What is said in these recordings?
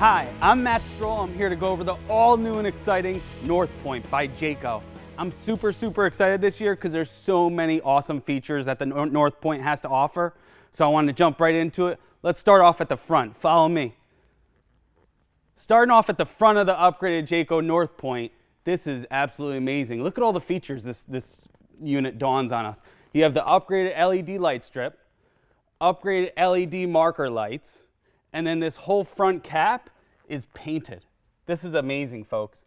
Hi, I'm Matt Stroll. I'm here to go over the all-new and exciting North Point by Jayco. I'm super excited this year because there's so many awesome features that the North Point has to offer. So I wanted to jump right into it. Let's start off at the front. Follow me. Starting off at the front of the upgraded Jayco North Point, this is absolutely amazing. Look at all the features this unit dawns on us. You have the upgraded LED light strip, upgraded LED marker lights, and then this whole front cap is painted. This is amazing, folks.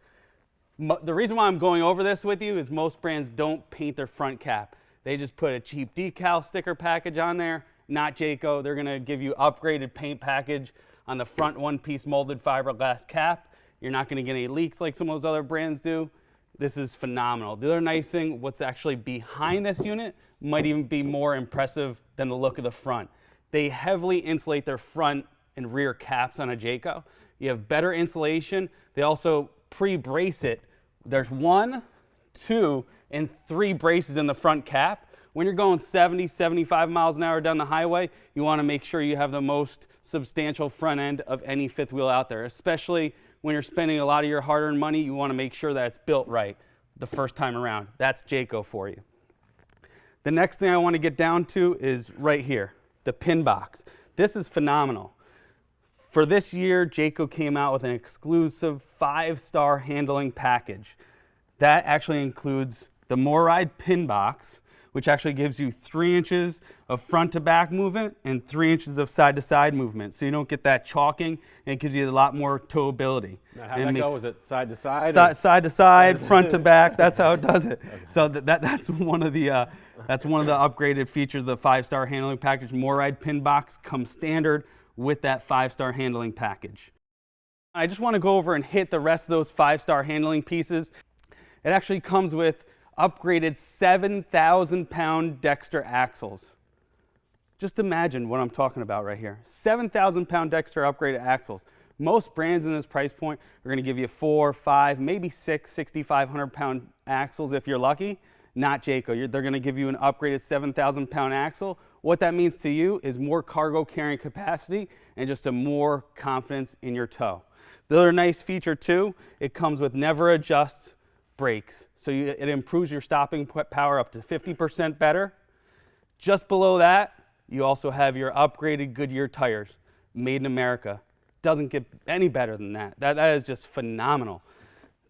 The reason why I'm going over this with you is most brands don't paint their front cap. They just put a cheap decal sticker package on there. Not Jayco. They're going to give you upgraded paint package on the front one-piece molded fiberglass cap. You're not going to get any leaks like some of those other brands do. This is phenomenal. The other nice thing, what's actually behind this unit might even be more impressive than the look of the front. They heavily insulate their front and rear caps on a Jayco. You have better insulation. They also pre-brace it. There's 1, 2, and 3 braces in the front cap. When you're going 70, 75 miles an hour down the highway, you want to make sure you have the most substantial front end of any fifth wheel out there, especially when you're spending a lot of your hard-earned money. You want to make sure that it's built right the first time around. That's Jayco for you. The next thing I want to get down to is right here, the pin box. This is phenomenal. For this year, Jayco came out with an exclusive 5-star handling package. That actually includes the MORryde pin box, which actually gives you 3 inches of front to back movement and 3 inches of side to side movement. So you don't get that chalking, and it gives you a lot more towability. Now how's that go? Is it side to side? Side to side, front to back, that's how it does it. Okay. So that's one of the upgraded features of the 5-star handling package. MORryde pin box comes standard with that 5-star handling package. I just want to go over and hit the rest of those 5-star handling pieces. It actually comes with upgraded 7,000-pound Dexter axles. Just imagine what I'm talking about right here. 7,000-pound Dexter upgraded axles. Most brands in this price point are going to give you 4, 5, maybe 6 6,500-pound axles if you're lucky. Not Jayco. They're going to give you an upgraded 7,000-pound axle. What that means to you is more cargo carrying capacity and just a more confidence in your toe. The other nice feature too, it comes with never adjust brakes. So it improves your stopping power up to 50% better. Just below that, you also have your upgraded Goodyear tires, made in America. Doesn't get any better than that. That is just phenomenal.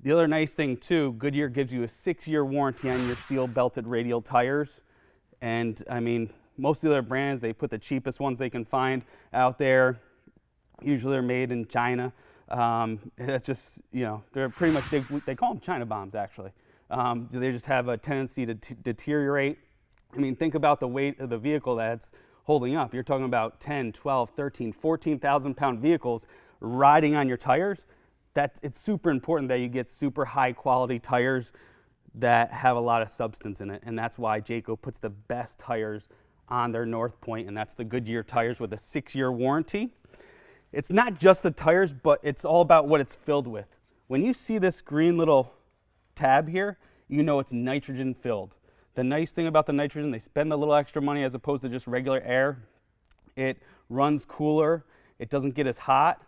The other nice thing too, Goodyear gives you a 6-year warranty on your steel belted radial tires. And I mean, most of the other brands, they put the cheapest ones they can find out there. Usually they're made in China. It's just, you know, they're pretty much, they call them China bombs actually. They just have a tendency to deteriorate. I mean, think about the weight of the vehicle that's holding up. You're talking about 10, 12, 13, 14,000 pound vehicles riding on your tires. It's super important that you get super high quality tires that have a lot of substance in it. And that's why Jayco puts the best tires on their North Point, and that's the Goodyear tires with a 6-year warranty. It's not just the tires, but it's all about what it's filled with. When you see this green little tab here, you know it's nitrogen filled. The nice thing about the nitrogen, they spend a little extra money as opposed to just regular air. It runs cooler, it doesn't get as hot,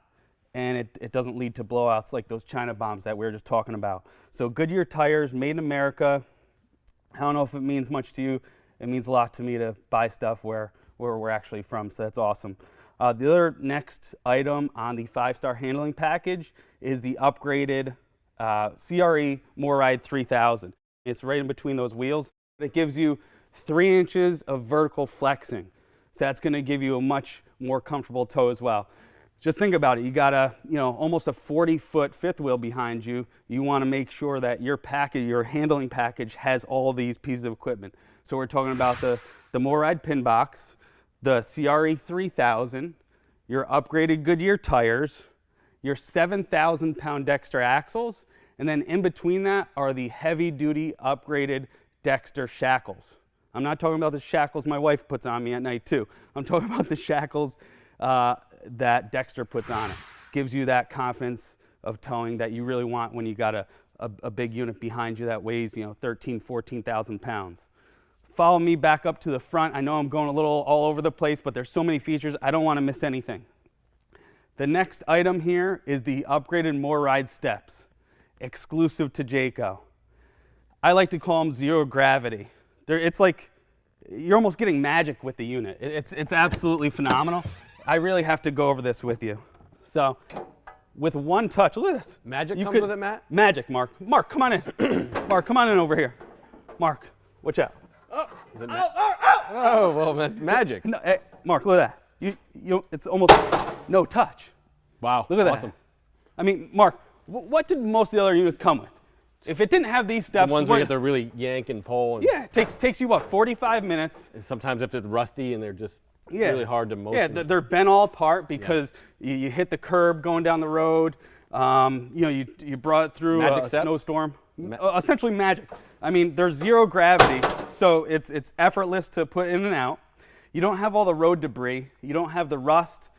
and it doesn't lead to blowouts like those China bombs that we were just talking about. So Goodyear tires, made in America. I don't know if it means much to you. It means a lot to me to buy stuff where we're actually from, so that's awesome. The other next item on the 5-star handling package is the upgraded CRE MORryde 3000. It's right in between those wheels. It gives you 3 inches of vertical flexing. So that's going to give you a much more comfortable toe as well. Just think about it. You got almost a 40-foot fifth wheel behind you. You want to make sure that your package, your handling package, has all these pieces of equipment. So we're talking about the MORryde pin box, the CRE 3000, your upgraded Goodyear tires, your 7,000-pound Dexter axles, and then in between that are the heavy-duty upgraded Dexter shackles. I'm not talking about the shackles my wife puts on me at night too. I'm talking about the shackles that Dexter puts on it. Gives you that confidence of towing that you really want when you got a big unit behind you that weighs 13, 14,000 pounds. Follow me back up to the front. I know I'm going a little all over the place, but there's so many features, I don't want to miss anything. The next item here is the upgraded MORryde steps, exclusive to Jayco. I like to call them zero gravity. It's like you're almost getting magic with the unit. It's absolutely phenomenal. I really have to go over this with you. So, with one touch, look at this. Magic comes with it, Matt? Magic, Mark. Mark, come on in. Mark, come on in over here. Mark, watch out. Oh, well, that's magic. No, hey, Mark, look at that. It's almost no touch. Wow. Look at awesome. that. I mean, Mark, what did most of the other units come with? If it didn't have these steps, The ones where you have to really yank and pull. And yeah, it takes you what, 45 minutes. sometimes if it's rusty and they're just really hard to motion. Yeah, they're bent all apart because you hit the curb going down the road. You brought it through Magic a steps? snowstorm. Essentially magic. I mean, there's zero gravity, so it's effortless to put in and out. You don't have all the road debris. You don't have the rust.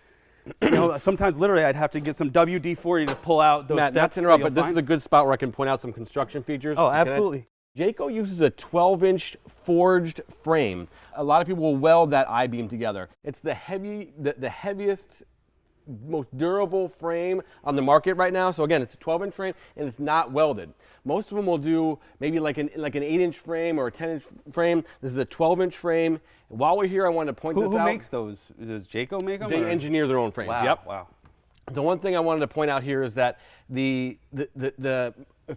Sometimes literally I'd have to get some WD-40 to pull out those Matt, steps. not to interrupt, but this is a good spot where I can point out some construction features. Oh, absolutely. Jayco uses a 12-inch forged frame. A lot of people will weld that I-beam together. It's the heaviest, most durable frame on the market right now. So again, it's a 12-inch frame and it's not welded. Most of them will do maybe like an 8-inch frame or a 10-inch frame. This is a 12-inch frame. While we're here, I wanted to point this out. Who makes those? Does Jayco make them? They engineer their own frames. Wow. Yep. Wow. The one thing I wanted to point out here is that if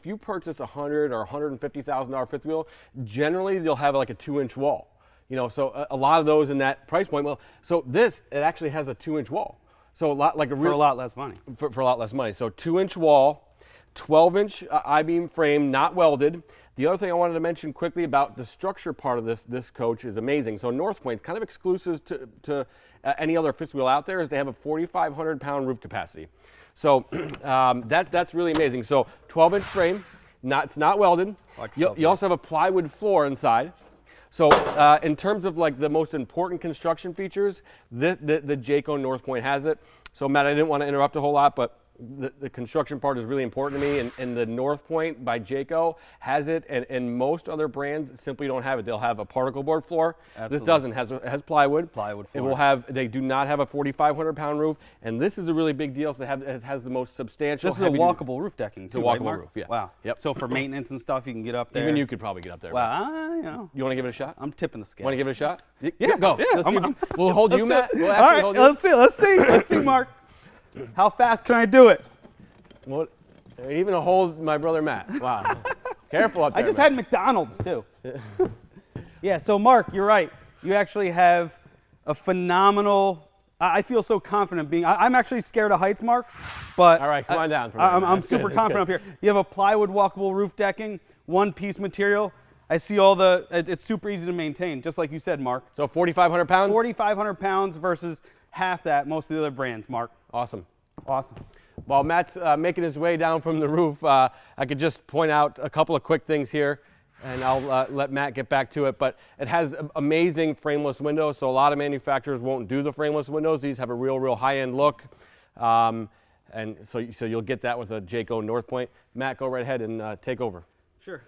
you purchase a $100,000 or $150,000 fifth wheel, generally they'll have like a 2-inch wall. So a lot of those in that price point. Well, so it actually has a 2-inch wall. So a lot like for a lot less money. For a lot less money. So 2-inch wall, 12-inch I-beam frame, not welded. The other thing I wanted to mention quickly about the structure part of this coach is amazing. So North Point, kind of exclusive to any other fifth wheel out there, is they have a 4,500 pound roof capacity. So that's really amazing. So 12-inch frame, it's not welded. You also have a plywood floor inside. So in terms of like the most important construction features, the Jayco North Point has it. So Matt, I didn't want to interrupt a whole lot, but the construction part is really important to me, and the North Point by Jayco has it, and most other brands simply don't have it. They'll have a particle board floor. Absolutely. This doesn't. It has plywood. Plywood It floor. will have. They do not have a 4,500 pound roof, and this is a really big deal. So it has the most substantial. This is a walkable roof decking too. It's a walkable right, Mark? roof. Yeah. Wow. Yep. So for maintenance and stuff, you can get up there. Even you could probably get up there. Wow. You want to give it a shot? I'm tipping the scale. Want to give it a shot? Yeah. Go. Yeah. We'll hold you, Matt. We'll All actually right. hold you. Let's see, Mark. How fast can I do it? Well, even to hold my brother Matt. Wow. Careful up there. I just Matt. had McDonald's too. Yeah, so Mark, you're right. You actually have a phenomenal, I feel so confident I'm actually scared of heights, Mark, but all right, come on down. I'm super confident up here. You have a plywood walkable roof decking, one-piece material. I see it's super easy to maintain, just like you said, Mark. So 4,500 pounds? 4,500 pounds versus half that most of the other brands, Mark. Awesome. Awesome. While Matt's making his way down from the roof, I could just point out a couple of quick things here, and I'll let Matt get back to it. But it has amazing frameless windows, so a lot of manufacturers won't do the frameless windows. These have a real high-end look, and so you'll get that with a Jayco North Point. Matt, go right ahead and take over. Sure.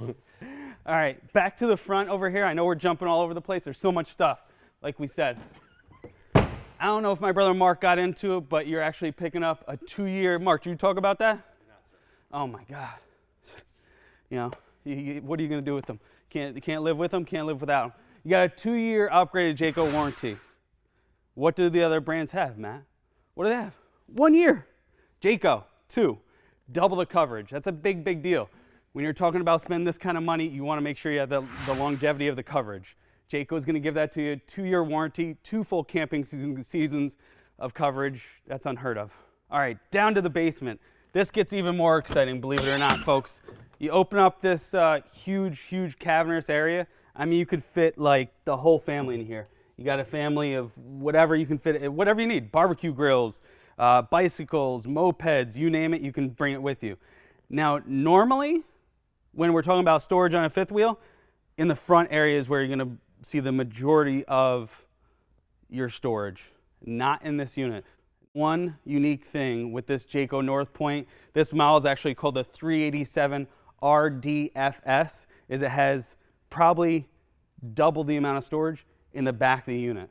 All right, back to the front over here. I know we're jumping all over the place. There's so much stuff, like we said. I don't know if my brother Mark got into it, but you're actually picking up a 2-year. Mark, did you talk about that? Oh my God. What are you going to do with them? Can't live with them, can't live without them. You got a 2-year upgraded Jayco warranty. What do the other brands have, Matt? What do they have? 1 year. Jayco, 2. Double the coverage. That's a big deal. When you're talking about spending this kind of money, you want to make sure you have the longevity of the coverage. Jayco is going to give that to you, 2-year warranty, 2 full camping seasons of coverage. That's unheard of. All right, down to the basement. This gets even more exciting, believe it or not, folks. You open up this huge cavernous area. I mean, you could fit like the whole family in here. You got a family of whatever you can fit, whatever you need, barbecue grills, bicycles, mopeds, you name it, you can bring it with you. Now, normally, when we're talking about storage on a fifth wheel, in the front area is where you're going to see the majority of your storage, not in this unit. One unique thing with this Jayco North Point, this model is actually called the 387 RDFS, is it has probably double the amount of storage in the back of the unit.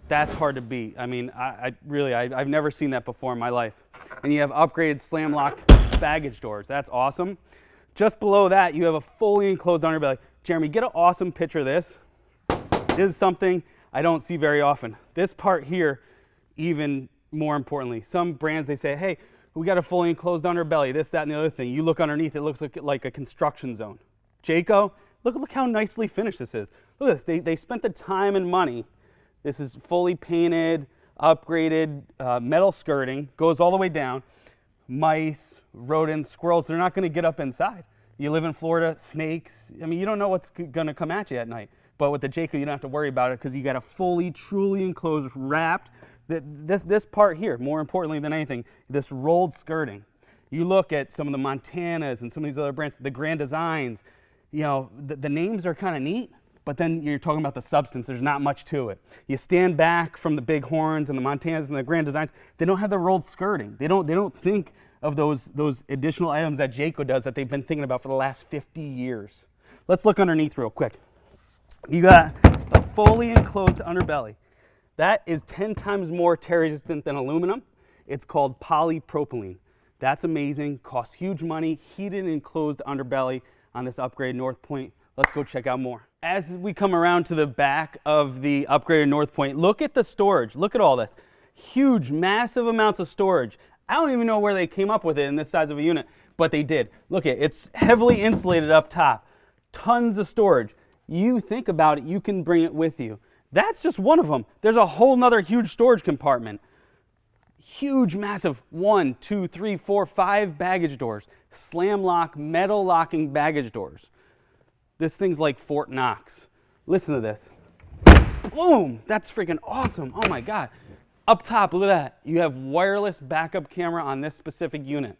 That's hard to beat. I mean, I've never seen that before in my life. And you have upgraded slam lock baggage doors. That's awesome. Just below that, you have a fully enclosed underbelly. Jeremy, get an awesome picture of this. This is something I don't see very often. This part here, even more importantly, some brands, they say, hey, we got a fully enclosed underbelly, this, that, and the other thing. You look underneath, it looks like a construction zone. Jayco, look how nicely finished this is. Look at this, they spent the time and money. This is fully painted, upgraded, metal skirting, goes all the way down. Mice, rodents, squirrels, they're not gonna get up inside. You live in Florida, snakes, I mean, you don't know what's gonna come at you at night. But with the Jayco, you don't have to worry about it because you got a fully, truly enclosed, wrapped, this part here, more importantly than anything, this rolled skirting. You look at some of the Montanas and some of these other brands, the Grand Designs, you know, the names are kind of neat, but then you're talking about the substance. There's not much to it. You stand back from the big horns and the Montanas and the Grand Designs. They don't have the rolled skirting. They don't think of those additional items that Jayco does that they've been thinking about for the last 50 years. Let's look underneath real quick. You got a fully enclosed underbelly. That is 10 times more tear resistant than aluminum. It's called polypropylene. That's amazing, costs huge money, heated enclosed underbelly on this upgraded North Point. Let's go check out more. As we come around to the back of the upgraded North Point, look at the storage, look at all this. Huge, massive amounts of storage. I don't even know where they came up with it in this size of a unit, but they did. Look at it, it's heavily insulated up top. Tons of storage. You think about it, you can bring it with you. That's just one of them. There's a whole nother huge storage compartment. Huge, massive 1, 2, 3, 4, 5 baggage doors. Slam lock, metal locking baggage doors. This thing's like Fort Knox. Listen to this. Boom! That's freaking awesome. Oh my God. Up top, look at that. You have wireless backup camera on this specific unit.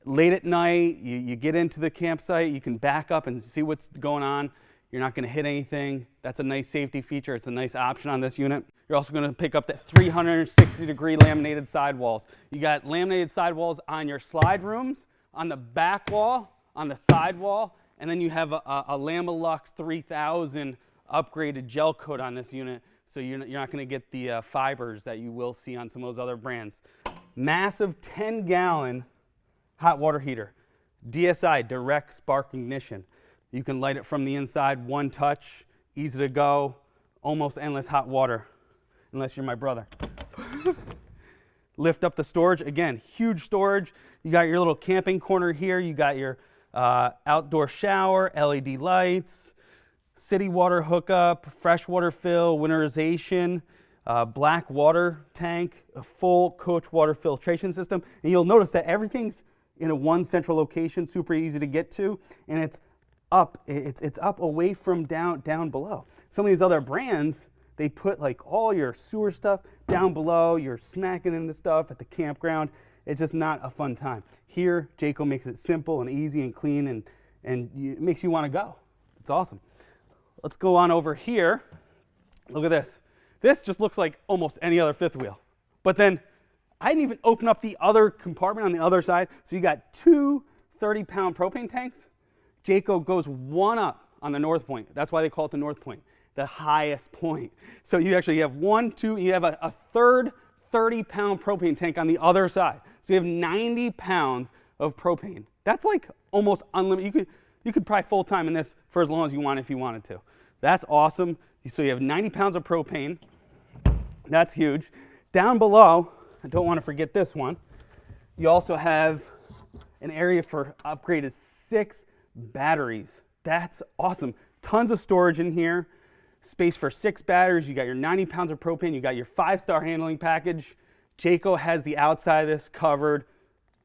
Late at night, you get into the campsite, you can back up and see what's going on. You're not going to hit anything. That's a nice safety feature. It's a nice option on this unit. You're also going to pick up the 360-degree laminated sidewalls. You got laminated sidewalls on your slide rooms, on the back wall, on the side wall, and then you have a Lamalux 3000 upgraded gel coat on this unit, so you're not going to get the fibers that you will see on some of those other brands. Massive 10-gallon hot water heater. DSI, direct spark ignition. You can light it from the inside, one touch, easy to go, almost endless hot water, unless you're my brother. Lift up the storage, again, huge storage. You got your little camping corner here. You got your outdoor shower, LED lights, city water hookup, freshwater fill, winterization, black water tank, a full coach water filtration system. And you'll notice that everything's in a one central location, super easy to get to, and it's up away from down below. Some of these other brands, they put like all your sewer stuff down below. You're smacking into stuff at the campground. It's just not a fun time. Here, Jayco makes it simple and easy and clean, and it makes you want to go. It's awesome. Let's go on over here. Look at this. This just looks like almost any other fifth wheel. But then I didn't even open up the other compartment on the other side. So you got two 30-pound propane tanks. Jayco goes one up on the North Point. That's why they call it the North Point, the highest point. So you actually have one, two, you have a third 30-pound propane tank on the other side. So you have 90 pounds of propane. That's like almost unlimited. You could probably full time in this for as long as you want if you wanted to. That's awesome. So you have 90 pounds of propane. That's huge. Down below, I don't want to forget this one. You also have an area for upgraded 6 batteries. That's awesome. Tons of storage in here. Space for 6 batteries. You got your 90 pounds of propane. You got your 5-star handling package. Jayco has the outside of this covered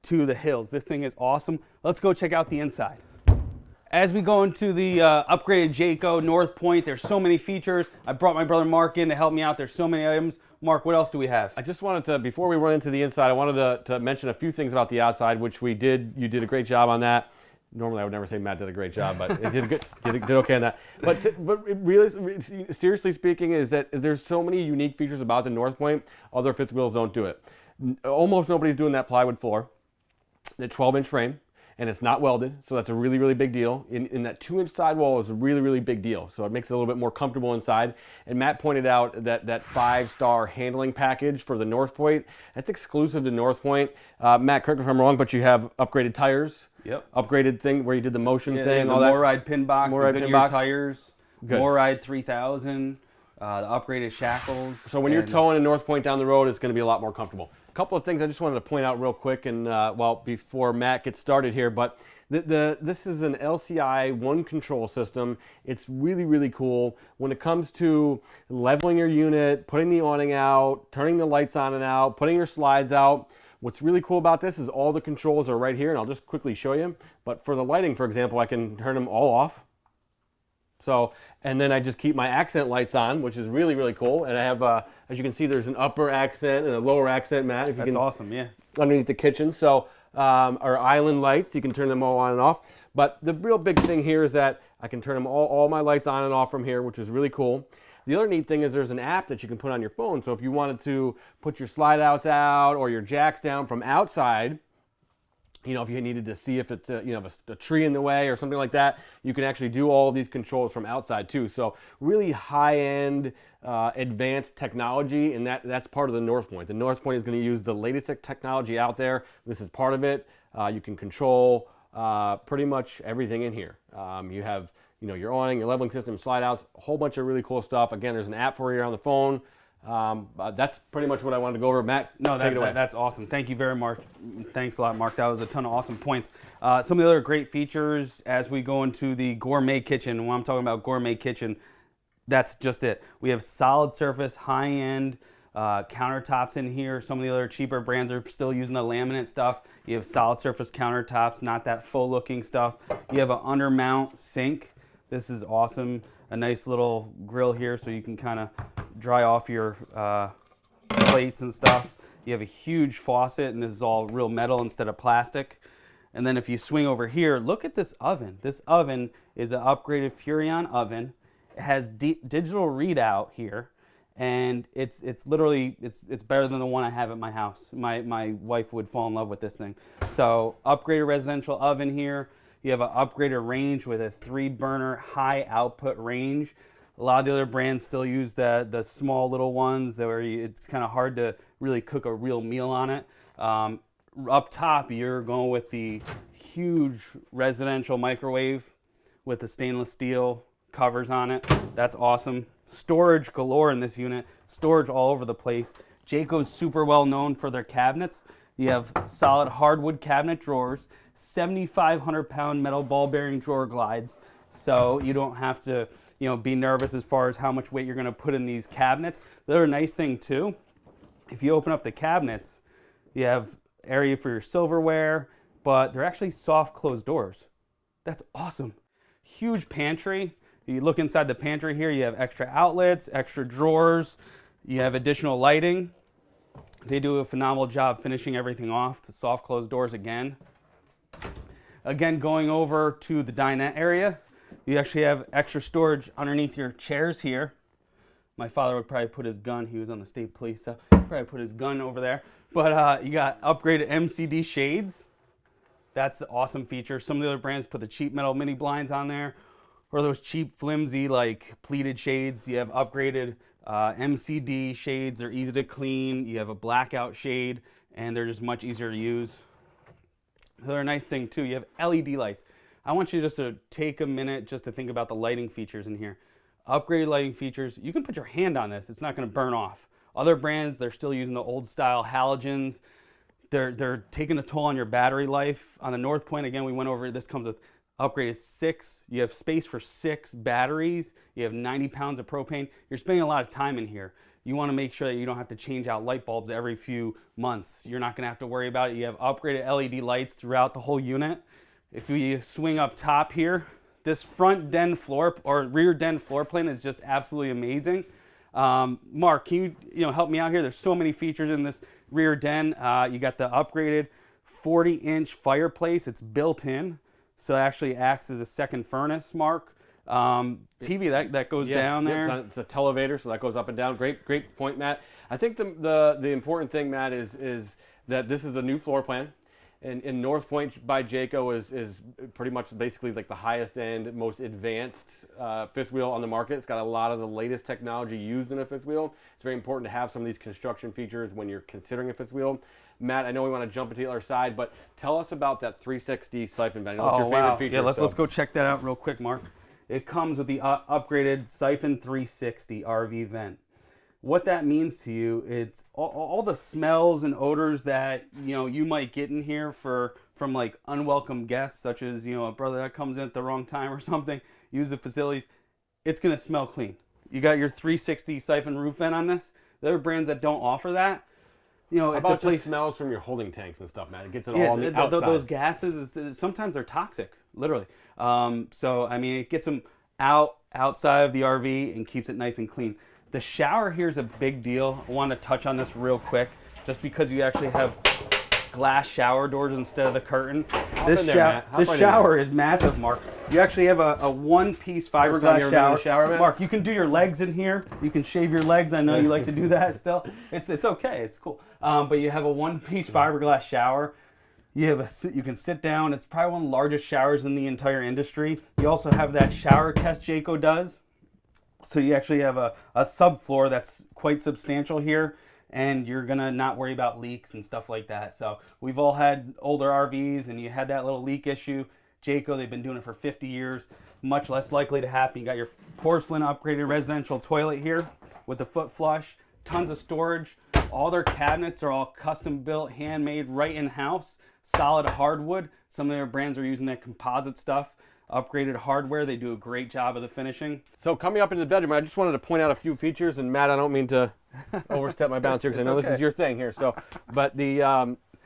to the hills. This thing is awesome. Let's go check out the inside. As we go into the upgraded Jayco North Point, there's so many features. I brought my brother Mark in to help me out. There's so many items. Mark, what else do we have? I just wanted to, before we run into the inside, I wanted to mention a few things about the outside, which we did. You did a great job on that. Normally, I would never say Matt did a great job, but it did okay on that. But really, seriously speaking, is that there's so many unique features about the North Point. Other fifth wheels don't do it. Almost nobody's doing that plywood floor. The 12-inch frame. and it's not welded, so that's a really, really big deal. In that 2-inch sidewall is a really, really big deal, so it makes it a little bit more comfortable inside. And Matt pointed out that 5-star handling package for the North Point, that's exclusive to North Point. Matt, correct me if I'm wrong, but you have upgraded tires. Yep. Upgraded thing where you did the motion thing, the all that. Moride pin box, Moride the pin Goodyear box. tires, Good. Moride 3000, the upgraded shackles. So when you're towing a North Point down the road, it's going to be a lot more comfortable. A couple of things I just wanted to point out real quick, and well, before Matt gets started here, but this is an LCI one control system. It's really, really cool when it comes to leveling your unit, putting the awning out, turning the lights on and out, putting your slides out. What's really cool about this is all the controls are right here, and I'll just quickly show you. But for the lighting, for example, I can turn them all off. So, and then I just keep my accent lights on, which is really, really cool. And I have, as you can see, there's an upper accent and a lower accent, Matt. That's awesome, yeah. Underneath the kitchen. So, our island lights, you can turn them all on and off. But the real big thing here is that I can turn them all my lights on and off from here, which is really cool. The other neat thing is there's an app that you can put on your phone. So if you wanted to put your slide outs out or your jacks down from outside, you know, if you needed to see if it's you know, a tree in the way or something like that, you can actually do all of these controls from outside too. So really high-end, advanced technology, and that's part of the North Point. The North Point is going to use the latest technology out there. This is part of it. You can control pretty much everything in here. You have, you know, your awning, your leveling system, slide outs, a whole bunch of really cool stuff. Again, there's an app for you on the phone. That's pretty much what I wanted to go over. Matt, no, take it away. That's awesome. Thank you very much. Thanks a lot, Mark. That was a ton of awesome points. Some of the other great features as we go into the gourmet kitchen. When I'm talking about gourmet kitchen, that's just it. We have solid surface, high-end countertops in here. Some of the other cheaper brands are still using the laminate stuff. You have solid surface countertops, not that full-looking stuff. You have an undermount sink. This is awesome. A nice little grill here so you can kind of dry off your plates and stuff. You have a huge faucet, and this is all real metal instead of plastic. And then if you swing over here, look at this oven. This oven is an upgraded Furrion oven. It has digital readout here, and it's literally it's better than the one I have at my house. My wife would fall in love with this thing. So upgraded residential oven here. You have an upgraded range with a 3-burner high output range. A lot of the other brands still use the small little ones where it's kind of hard to really cook a real meal on it. Up top, you're going with the huge residential microwave with the stainless steel covers on it. That's awesome. Storage galore in this unit. Storage all over the place. Jayco's super well known for their cabinets. You have solid hardwood cabinet drawers, 7,500-pound metal ball bearing drawer glides. So you don't have to, you know, be nervous as far as how much weight you're going to put in these cabinets. The other nice thing too, if you open up the cabinets, you have area for your silverware, but they're actually soft closed doors. That's awesome. Huge pantry. You look inside the pantry here, you have extra outlets, extra drawers, you have additional lighting. They do a phenomenal job finishing everything off. The soft closed doors again. Again, going over to the dinette area, you actually have extra storage underneath your chairs here. My father would probably put his gun, he was on the state police, so probably put his gun over there. But you got upgraded MCD shades. That's an awesome feature. Some of the other brands put the cheap metal mini blinds on there, or those cheap flimsy like pleated shades. You have upgraded MCD shades. They're easy to clean. You have a blackout shade, and they're just much easier to use. The other nice thing too, you have LED lights. I want you just to take a minute just to think about the lighting features in here. Upgraded lighting features. You can put your hand on this. It's not going to burn off. Other brands, they're still using the old style halogens. They're taking a toll on your battery life. On the North Point, again, we went over, this comes with upgraded 6. You have space for 6 batteries. You have 90 pounds of propane. You're spending a lot of time in here. You want to make sure that you don't have to change out light bulbs every few months. You're not going to have to worry about it. You have upgraded LED lights throughout the whole unit. If we swing up top here, this front den floor or rear den floor plan is just absolutely amazing. Mark, can you help me out here? There's so many features in this rear den. You got the upgraded 40-inch fireplace. It's built in, so it actually acts as a second furnace, Mark. TV that goes down there. It's a televator, so that goes up and down. Great point, Matt. I think the important thing, Matt, is that this is a new floor plan. And North Point by Jayco is pretty much basically like the highest end, most advanced fifth wheel on the market. It's got a lot of the latest technology used in a fifth wheel. It's very important to have some of these construction features when you're considering a fifth wheel. Matt, I know we want to jump into the other side, but tell us about that 360 siphon vent. What's your favorite feature? Yeah, let's go check that out real quick, Mark. It comes with the upgraded Siphon 360 RV vent. What that means to you, it's all the smells and odors that you might get in here from like unwelcome guests, such as a brother that comes in at the wrong time or something, use the facilities. It's gonna smell clean. You got your 360 siphon roof vent on this. There are brands that don't offer that. How it's about a place. just smells from your holding tanks and stuff, man? It gets it all on the outside. Those gases, sometimes they're toxic, literally. So I mean, it gets them outside of the RV and keeps it nice and clean. The shower here is a big deal. I want to touch on this real quick, just because you actually have glass shower doors instead of the curtain. This shower is massive, Mark. You actually have a one-piece fiberglass shower. Mark, you can do your legs in here. You can shave your legs. I know you like to do that still. It's okay. It's cool. But you have a one-piece fiberglass shower. You can sit down. It's probably one of the largest showers in the entire industry. You also have that shower test Jayco does. So you actually have a subfloor that's quite substantial here, and you're gonna not worry about leaks and stuff like that. So we've all had older RVs and you had that little leak issue. Jayco, they've been doing it for 50 years, much less likely to happen. You got your porcelain upgraded residential toilet here with the foot flush, tons of storage. All their cabinets are all custom built, handmade, right in-house, solid hardwood. Some of their brands are using that composite stuff. Upgraded hardware. They do a great job of the finishing. So coming up into the bedroom, I just wanted to point out a few features, and Matt, I don't mean to overstep my bounds here because I know this is your thing here. So, but the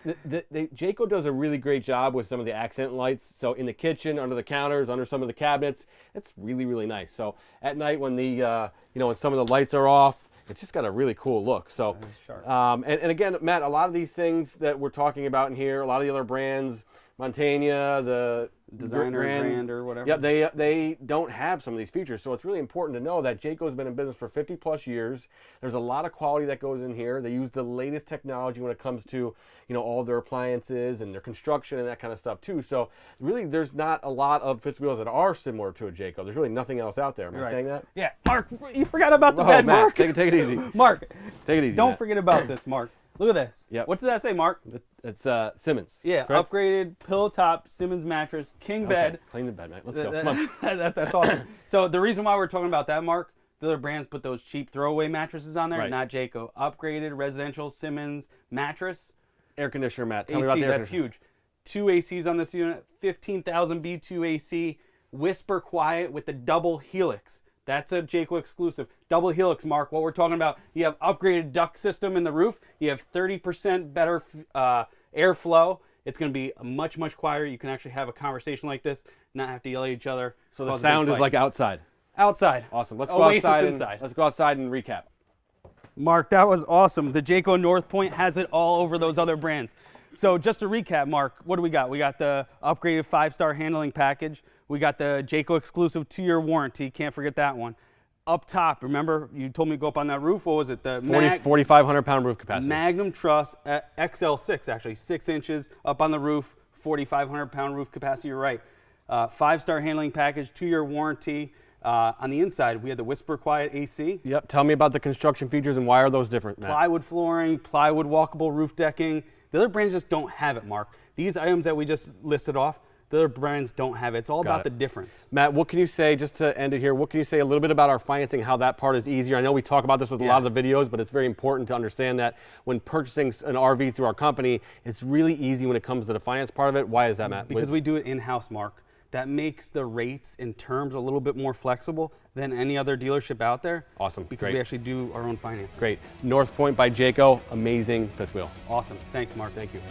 Jayco does a really great job with some of the accent lights. So in the kitchen, under the counters, under some of the cabinets, it's really, really nice. So at night when when some of the lights are off, it's just got a really cool look. So, and again, Matt, a lot of these things that we're talking about in here, a lot of the other brands, Montana, the designer brand or whatever. Yeah, they don't have some of these features, so it's really important to know that Jayco's been in business for 50 plus years. There's a lot of quality that goes in here. They use the latest technology when it comes to all their appliances and their construction and that kind of stuff too. So really, there's not a lot of fifth wheels that are similar to a Jayco. There's really nothing else out there. Am I saying that? Yeah, Mark, you forgot about the bed, Matt, Mark. Take it easy. Mark, take it easy. Don't forget about this, Mark. Look at this. Yep. What does that say, Mark? It's Simmons. Yeah, correct? Upgraded pillow top Simmons mattress, king bed. Clean the bed, mate. Let's go. Come on. That's awesome. So the reason why we're talking about that, Mark, the other brands put those cheap throwaway mattresses on there, not Jayco. Upgraded residential Simmons mattress. Air conditioner, Matt. Tell me about the air conditioner. That's huge. 2 ACs on this unit, 15,000 B2 AC, whisper quiet with the double helix. That's a Jayco exclusive. Double helix, Mark. What we're talking about, you have upgraded duct system in the roof. You have 30% better airflow. It's going to be much, much quieter. You can actually have a conversation like this, not have to yell at each other. So the sound is like outside. Outside. Awesome. Let's go outside. Let's go outside and recap. Mark, that was awesome. The Jayco North Point has it all over those other brands. So just to recap, Mark, what do we got? We got the upgraded 5-star handling package. We got the Jayco exclusive 2-year warranty. Can't forget that one. Up top, remember you told me to go up on that roof. What was it? The 4,500 pound roof capacity. Magnum Truss XL6, actually 6 inches up on the roof, 4,500 pound roof capacity. You're right. 5-star handling package, 2-year warranty. On the inside, we had the Whisper Quiet AC. Yep. Tell me about the construction features and why are those different, Matt? Plywood flooring, plywood walkable roof decking. The other brands just don't have it, Mark. These items that we just listed off, the other brands don't have it. It's all about the difference. Matt, what can you say, just to end it here, what can you say a little bit about our financing, how that part is easier? I know we talk about this with a lot of the videos, but it's very important to understand that when purchasing an RV through our company, it's really easy when it comes to the finance part of it. Why is that, Matt? Because we do it in-house, Mark. That makes the rates and terms a little bit more flexible than any other dealership out there. Awesome. Because we actually do our own financing. Great. North Point by Jayco, amazing fifth wheel. Awesome. Thanks, Mark. Thank you.